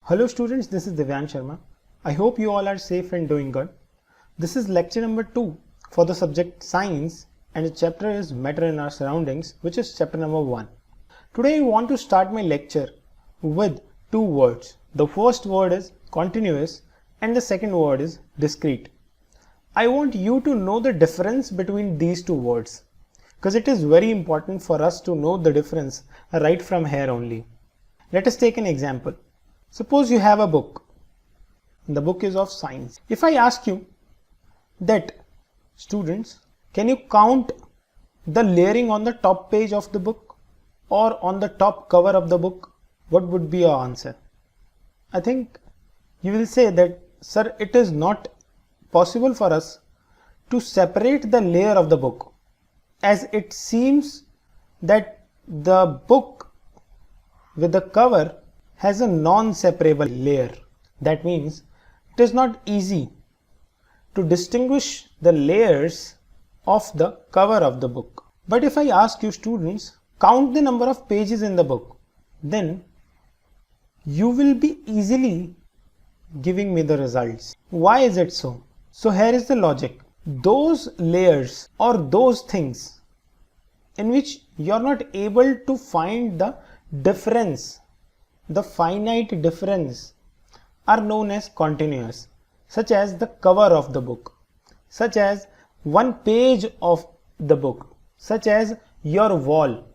Hello students, this is Divyan Sharma. I hope you all are safe and doing good. This is lecture number 2 for the subject science, and the chapter is matter in our surroundings, which is chapter number 1. Today I want to start my lecture with two words. The first word is continuous and the second word is discrete. I want you to know the difference between these two words because it is very important for us to know the difference right from here only. Let us take an example. Suppose you have a book. The book is of science. If I ask you that, students, can you count the layering on the top page of the book or on the top cover of the book? What would be your answer? I think you will say that, sir, it is not possible for us to separate the layer of the book, as it seems that the book with the cover has a non-separable layer. That means it is not easy to distinguish the layers of the cover of the book. But if I ask you, students, count the number of pages in the book, then you will be easily giving me the results. Why is it so? So here is the logic. Those layers or those things in which you are not able to find the difference, the finite difference, are known as continuous, such as the cover of the book, such as one page of the book, such as your wall.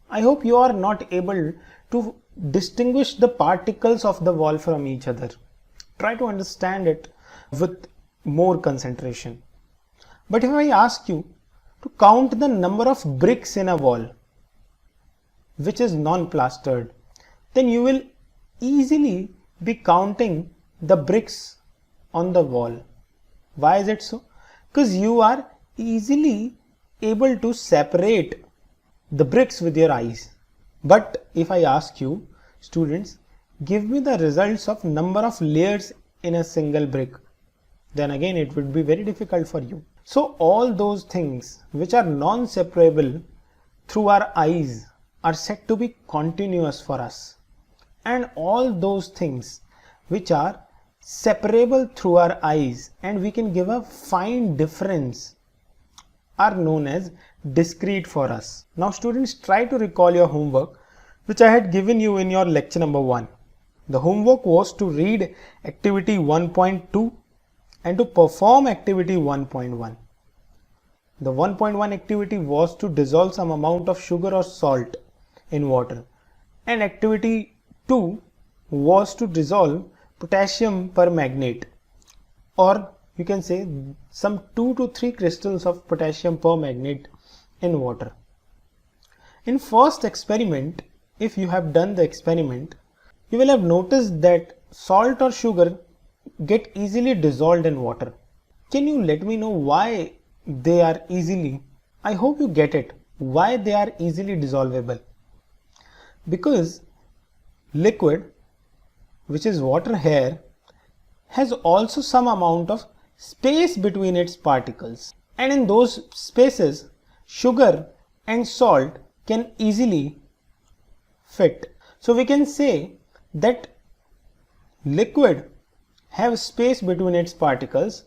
I hope you are not able to distinguish the particles of the wall from each other. Try to understand it with more concentration. But if I ask you to count the number of bricks in a wall which is non-plastered, then you will easily be counting the bricks on the wall. Why is it so? Because you are easily able to separate the bricks with your eyes. But if I ask you, students, give me the results of number of layers in a single brick, then again it would be very difficult for you. So all those things which are non-separable through our eyes are said to be continuous for us. And all those things which are separable through our eyes and we can give a fine difference are known as discrete for us. Now students, try to recall your homework which I had given you in your lecture number 1. The homework was to read activity 1.2 and to perform activity 1.1. The 1.1 activity was to dissolve some amount of sugar or salt in water, and activity 2 was to dissolve potassium permanganate, or you can say some 2 to 3 crystals of potassium permanganate in water. In first experiment, if you have done the experiment, you will have noticed that salt or sugar get easily dissolved in water. Can you let me know why they are easily? I hope you get it. Why they are easily dissolvable? Because liquid, which is water here, has also some amount of space between its particles, and in those spaces sugar and salt can easily fit. So we can say that liquid have space between its particles.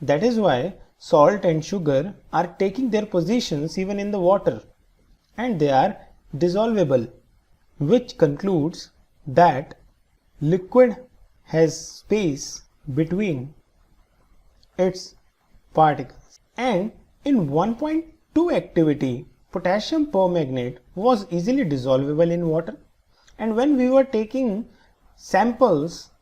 That is why salt and sugar are taking their positions even in the water, and they are dissolvable, which concludes that liquid has space between its particles. And in 1.2 activity, potassium permanganate was easily dissolvable in water, and when we were taking samples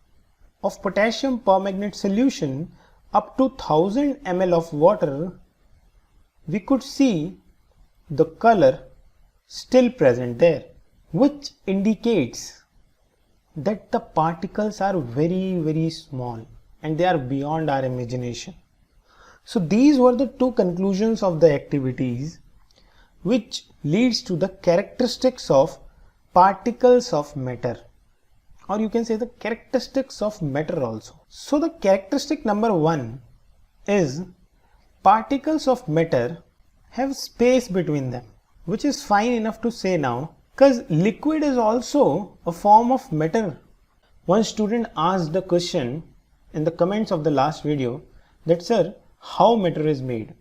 of potassium permanganate solution up to 1000 ml of water, we could see the color still present there, which indicates that the particles are very small and they are beyond our imagination. So these were the two conclusions of the activities, which leads to the characteristics of particles of matter, or you can say the characteristics of matter also. So the characteristic number 1 is particles of matter have space between them, which is fine enough to say now, because liquid is also a form of matter. One student asked the question in the comments of the last video that, sir, how matter is made?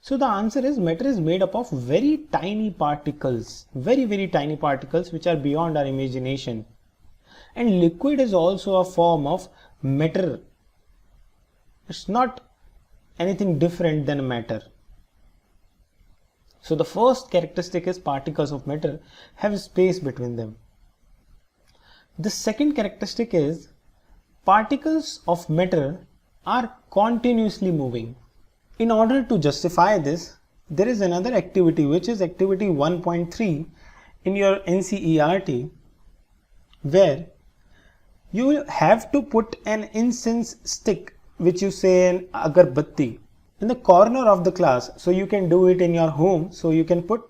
So the answer is matter is made up of very tiny particles, very tiny particles which are beyond our imagination. And liquid is also a form of matter. It's not anything different than matter. So the first characteristic is particles of matter have space between them. The second characteristic is particles of matter are continuously moving. In order to justify this, there is another activity which is activity 1.3 in your NCERT, where you will have to put an incense stick, which you say an agarbatti, in the corner of the class. So you can do it in your home. So you can put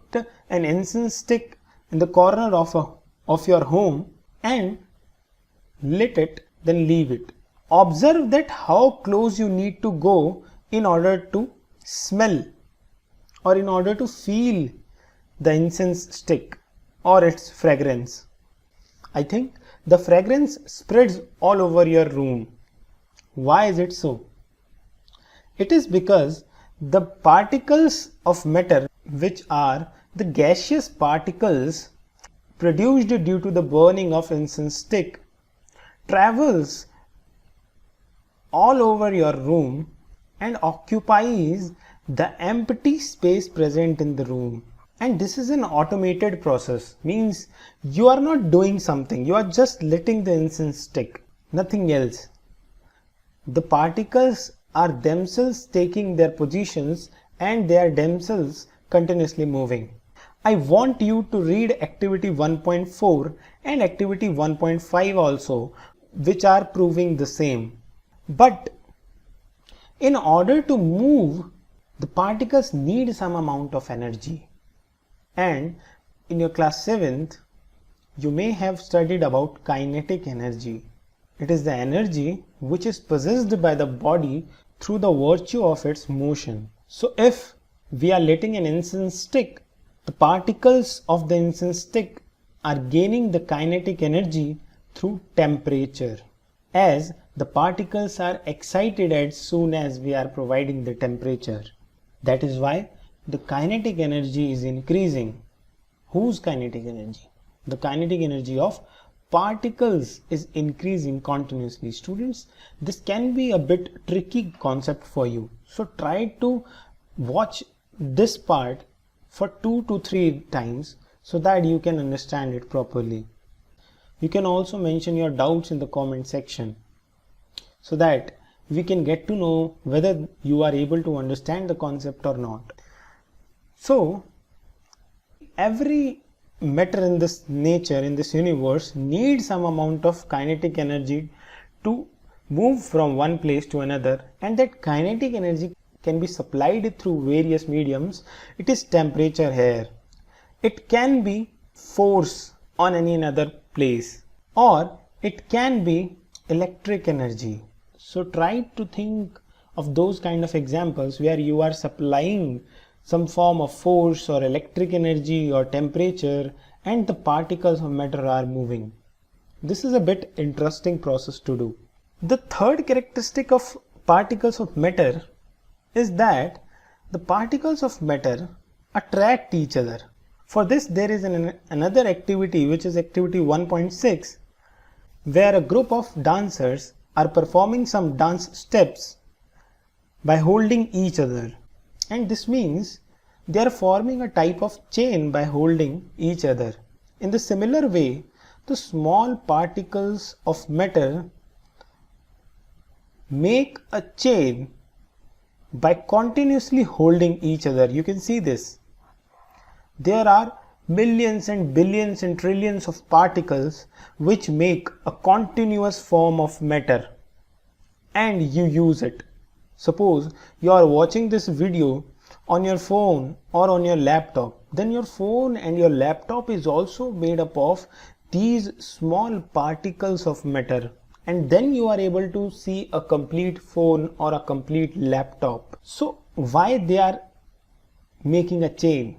an incense stick in the corner of your home and lit it, then leave it. Observe that how close you need to go in order to smell or in order to feel the incense stick or its fragrance. I think the fragrance spreads all over your room. Why is it so? It is because the particles of matter, which are the gaseous particles produced due to the burning of incense stick, travels all over your room and occupies the empty space present in the room. And this is an automated process, means you are not doing something, you are just letting the incense stick, nothing else. The particles are themselves taking their positions and they are themselves continuously moving. I want you to read activity 1.4 and activity 1.5 also, which are proving the same. But in order to move, the particles need some amount of energy. And in your class 7th, you may have studied about kinetic energy. It is the energy which is possessed by the body through the virtue of its motion. So if we are letting an incense stick, the particles of the incense stick are gaining the kinetic energy through temperature, as the particles are excited as soon as we are providing the temperature. That is why the kinetic energy is increasing. Whose kinetic energy? The kinetic energy of particles is increasing continuously. Students, this can be a bit tricky concept for you. So try to watch this part for 2 to 3 times so that you can understand it properly. You can also mention your doubts in the comment section so that we can get to know whether you are able to understand the concept or not. So every matter in this nature, in this universe, needs some amount of kinetic energy to move from one place to another, and that kinetic energy can be supplied through various mediums. It is temperature here. It can be force on any other place, or it can be electric energy. So try to think of those kind of examples where you are supplying some form of force or electric energy or temperature and the particles of matter are moving. This is a bit interesting process to do. The third characteristic of particles of matter is that the particles of matter attract each other. For this there is another activity, which is activity 1.6, where a group of dancers are performing some dance steps by holding each other. And this means they are forming a type of chain by holding each other. In the similar way, the small particles of matter make a chain by continuously holding each other. You can see this. There are millions and billions and trillions of particles which make a continuous form of matter, and you use it. Suppose you are watching this video on your phone or on your laptop, then your phone and your laptop is also made up of these small particles of matter, and then you are able to see a complete phone or a complete laptop. So why they are making a chain?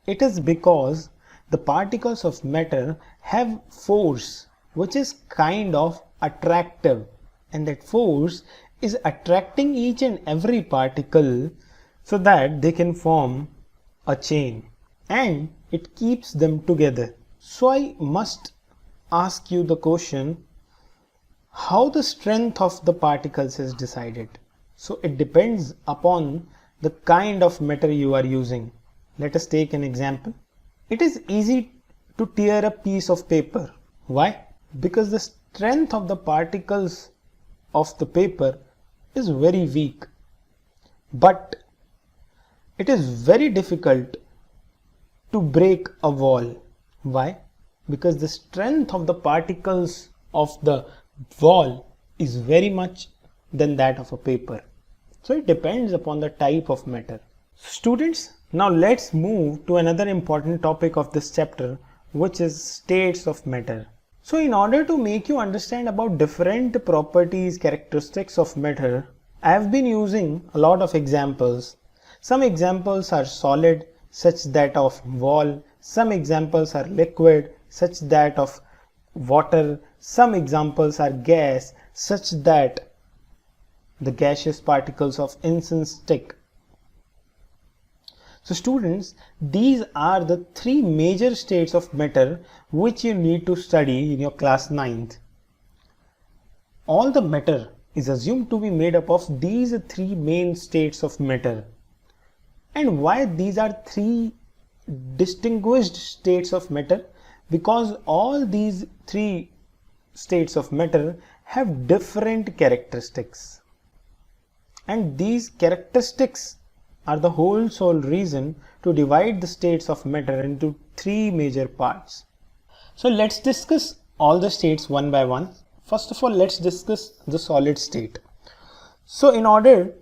It is because the particles of matter have force which is kind of attractive, and that force is attracting each and every particle so that they can form a chain, and it keeps them together. So I must ask you the question, how the strength of the particles is decided? So it depends upon the kind of matter you are using. Let us take an example. It is easy to tear a piece of paper. Why? Because the strength of the particles of the paper is very weak. But it is very difficult to break a wall. Why? Because the strength of the particles of the wall is very much than that of a paper. So it depends upon the type of matter. Students, now let's move to another important topic of this chapter, which is states of matter. So in order to make you understand about different properties, characteristics of matter, I have been using a lot of examples. Some examples are solid, such that of wall. Some examples are liquid, such that of water. Some examples are gas, such that the gaseous particles of incense stick. So students, these are the three major states of matter which you need to study in your class 9th. All the matter is assumed to be made up of these three main states of matter. And why these are three distinguished states of matter? Because all these three states of matter have different characteristics. And these characteristics are the whole sole reason to divide the states of matter into three major parts. So let's discuss all the states one by one. First of all, let's discuss the solid state. So in order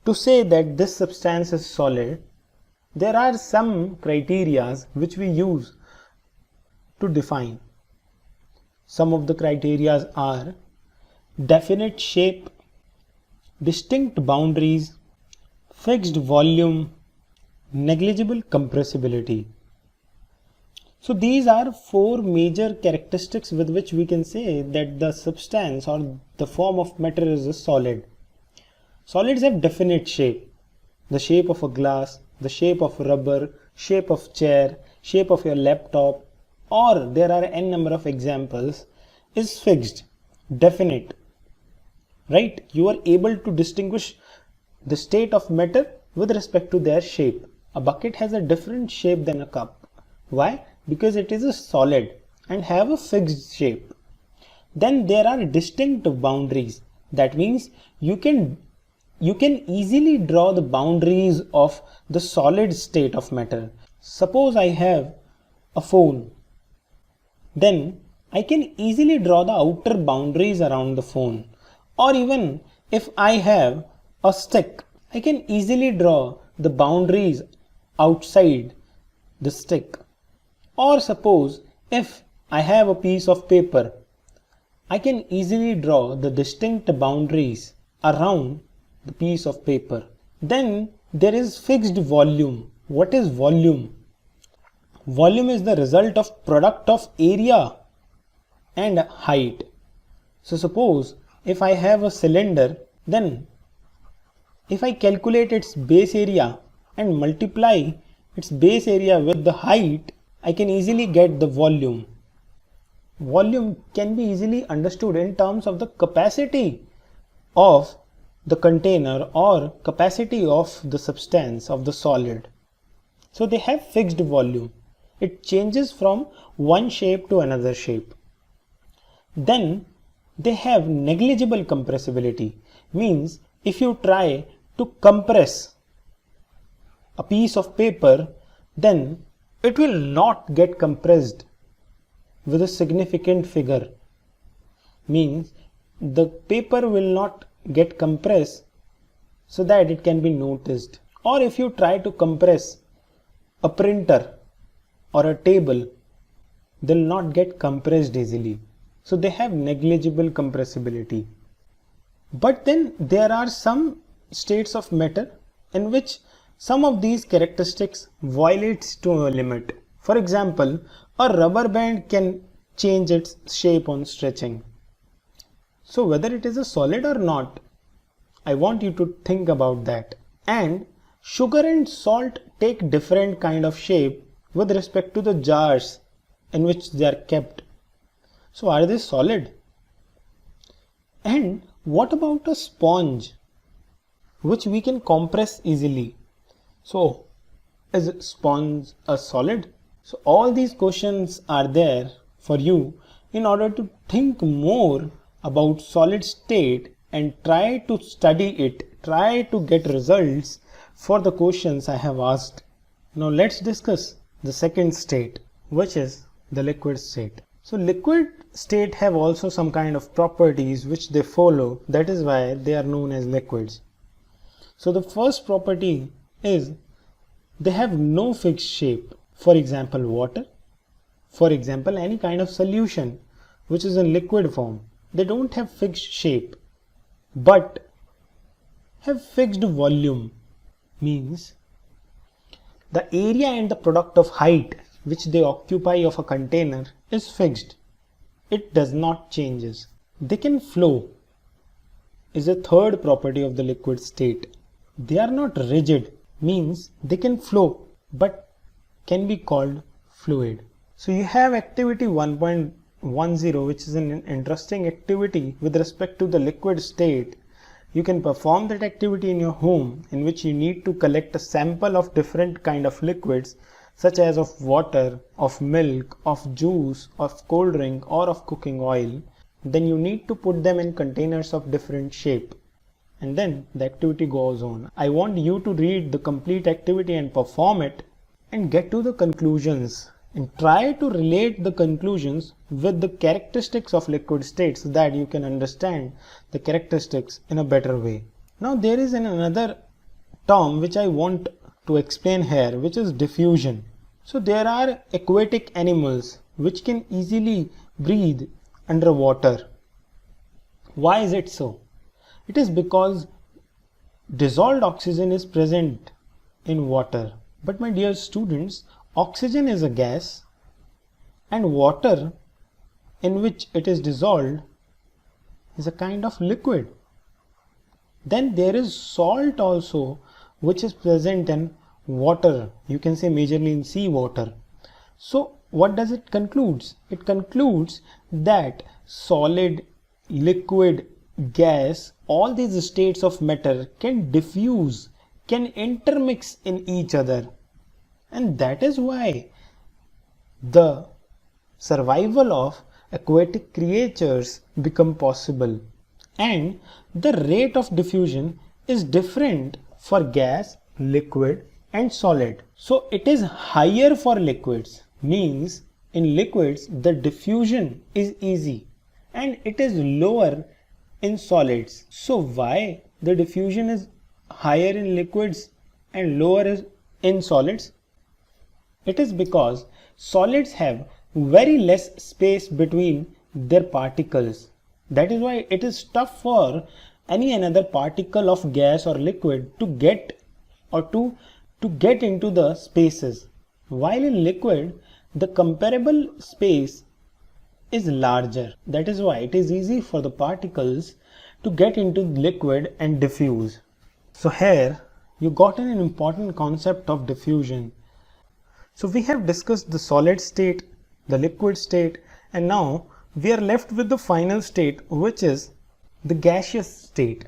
to say that this substance is solid, there are some criteria which we use to define. Some of the criteria are definite shape, distinct boundaries, fixed volume, negligible compressibility. So these are four major characteristics with which we can say that the substance or the form of matter is a solid. Solids have definite shape. The shape of a glass, the shape of rubber, shape of chair, shape of your laptop, or there are n number of examples, is fixed, definite. Right? You are able to distinguish the state of matter with respect to their shape. A bucket has a different shape than a cup. Why? Because it is a solid and have a fixed shape. Then there are distinct boundaries. That means you can easily draw the boundaries of the solid state of matter. Suppose I have a phone. Then I can easily draw the outer boundaries around the phone. Or even if I have a stick, I can easily draw the boundaries outside the stick. Or suppose if I have a piece of paper, I can easily draw the distinct boundaries around the piece of paper. Then there is fixed volume. What is volume? Volume is the result of product of area and height. So suppose if I have a cylinder, then if I calculate its base area and multiply its base area with the height, I can easily get the volume. Volume can be easily understood in terms of the capacity of the container or capacity of the substance of the solid. So they have fixed volume. It changes from one shape to another shape. Then they have negligible compressibility. Means if you try to compress a piece of paper, then it will not get compressed with a significant figure. Means the paper will not get compressed so that it can be noticed. Or if you try to compress a printer or a table, they will not get compressed easily. So they have negligible compressibility. But then there are some states of matter in which some of these characteristics violates to a limit. For example, a rubber band can change its shape on stretching. So whether it is a solid or not, I want you to think about that. And sugar and salt take different kind of shape with respect to the jars in which they are kept. So are they solid? And what about a sponge which we can compress easily? So is sponge a solid? So all these questions are there for you in order to think more about solid state and try to study it, try to get results for the questions I have asked. Now let's discuss the second state, which is the liquid state. So liquid state have also some kind of properties which they follow. That is why they are known as liquids. So the first property is they have no fixed shape. For example, water. For example, any kind of solution which is in liquid form. They don't have fixed shape, but have fixed volume. Means the area and the product of height which they occupy of a container is fixed. It does not changes. They can flow is a third property of the liquid state. They are not rigid, means they can flow but can be called fluid. So you have activity 1.10, which is an interesting activity with respect to the liquid state. You can perform that activity in your home, in which you need to collect a sample of different kind of liquids such as of water, of milk, of juice, of cold drink or of cooking oil. Then you need to put them in containers of different shape. And then the activity goes on. I want you to read the complete activity and perform it and get to the conclusions and try to relate the conclusions with the characteristics of liquid state so that you can understand the characteristics in a better way. Now there is another term which I want to explain here, which is diffusion. So there are aquatic animals which can easily breathe underwater. Why is it so? It is because dissolved oxygen is present in water. But my dear students, oxygen is a gas and water in which it is dissolved is a kind of liquid. Then there is salt also which is present in water. You can say majorly in sea water. So what does it concludes? It concludes that solid, liquid, gas, all these states of matter can diffuse, can intermix in each other. And that is why the survival of aquatic creatures become possible. And the rate of diffusion is different for gas, liquid and solid. So it is higher for liquids, means in liquids the diffusion is easy and it is lower in solids. So why the diffusion is higher in liquids and lower in solids? It is because solids have very less space between their particles. That is why it is tough for any another particle of gas or liquid to get or to get into the spaces. While in liquid, the comparable space is larger. That is why it is easy for the particles to get into liquid and diffuse. So here you got an important concept of diffusion. So we have discussed the solid state, the liquid state, and now we are left with the final state, which is the gaseous state.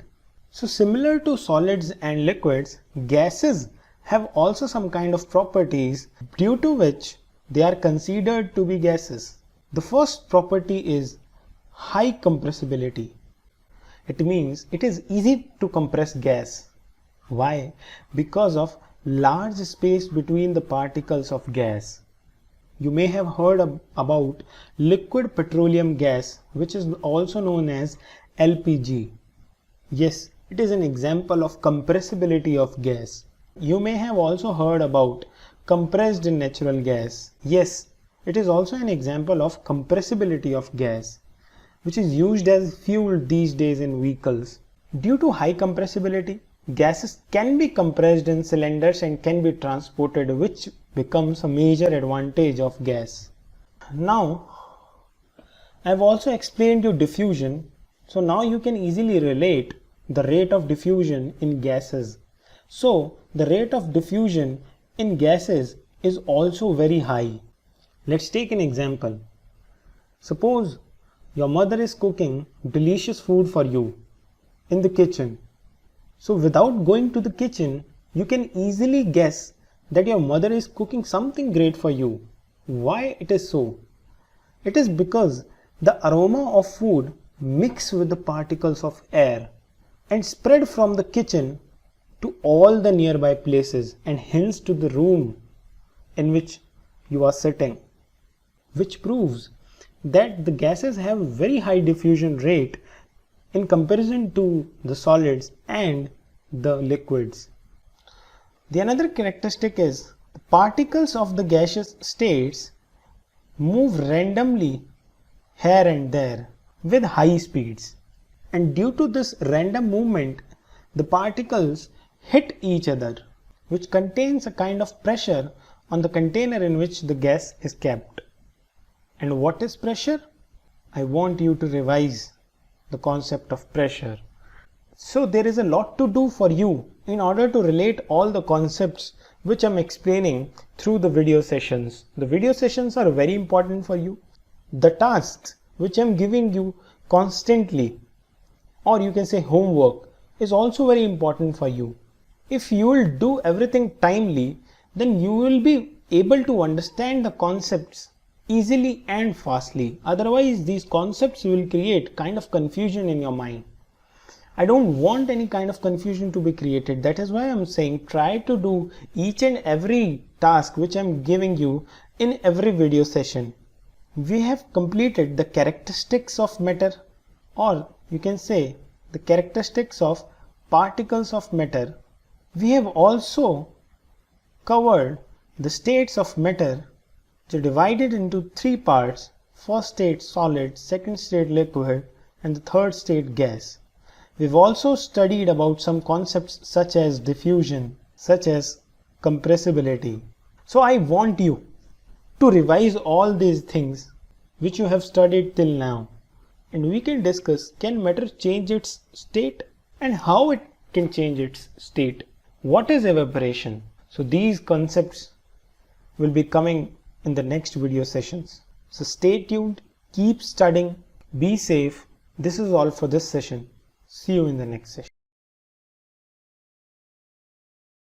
So similar to solids and liquids, gases have also some kind of properties due to which they are considered to be gases. The first property is high compressibility. It means it is easy to compress gas. Why? Because of large space between the particles of gas. You may have heard about liquid petroleum gas, which is also known as LPG. Yes, it is an example of compressibility of gas. You may have also heard about compressed natural gas. Yes, it is also an example of compressibility of gas, which is used as fuel these days in vehicles. Due to high compressibility, gases can be compressed in cylinders and can be transported, which becomes a major advantage of gas. Now, I've also explained you diffusion, so now you can easily relate the rate of diffusion in gases. So the rate of diffusion in gases is also very high. Let's take an example. Suppose your mother is cooking delicious food for you in the kitchen. So without going to the kitchen, you can easily guess that your mother is cooking something great for you. Why it is so? It is because the aroma of food mix with the particles of air and spread from the kitchen to all the nearby places and hence to the room in which you are sitting, which proves that the gases have very high diffusion rate in comparison to the solids and the liquids. The another characteristic is the particles of the gaseous states move randomly here and there with high speeds, and due to this random movement the particles hit each other, which contains a kind of pressure on the container in which the gas is kept. And what is pressure? I want you to revise the concept of pressure. So there is a lot to do for you in order to relate all the concepts which I'm explaining through the video sessions. The video sessions are very important for you. The tasks which I'm giving you constantly, or you can say homework, is also very important for you. If you will do everything timely, then you will be able to understand the concepts easily and fastly. Otherwise, these concepts will create kind of confusion in your mind. I don't want any kind of confusion to be created. That is why I'm saying try to do each and every task which I'm giving you in every video session. We have completed the characteristics of matter, or you can say the characteristics of particles of matter. We have also covered the states of matter, which are divided into three parts: first state solid, second state liquid, and the third state gas. We've also studied about some concepts such as diffusion, such as compressibility. So I want you to revise all these things which you have studied till now, and we can discuss, can matter change its state and how it can change its state? What is evaporation? So these concepts will be coming in the next video sessions. So stay tuned, keep studying, be safe. This is all for this session. See you in the next session.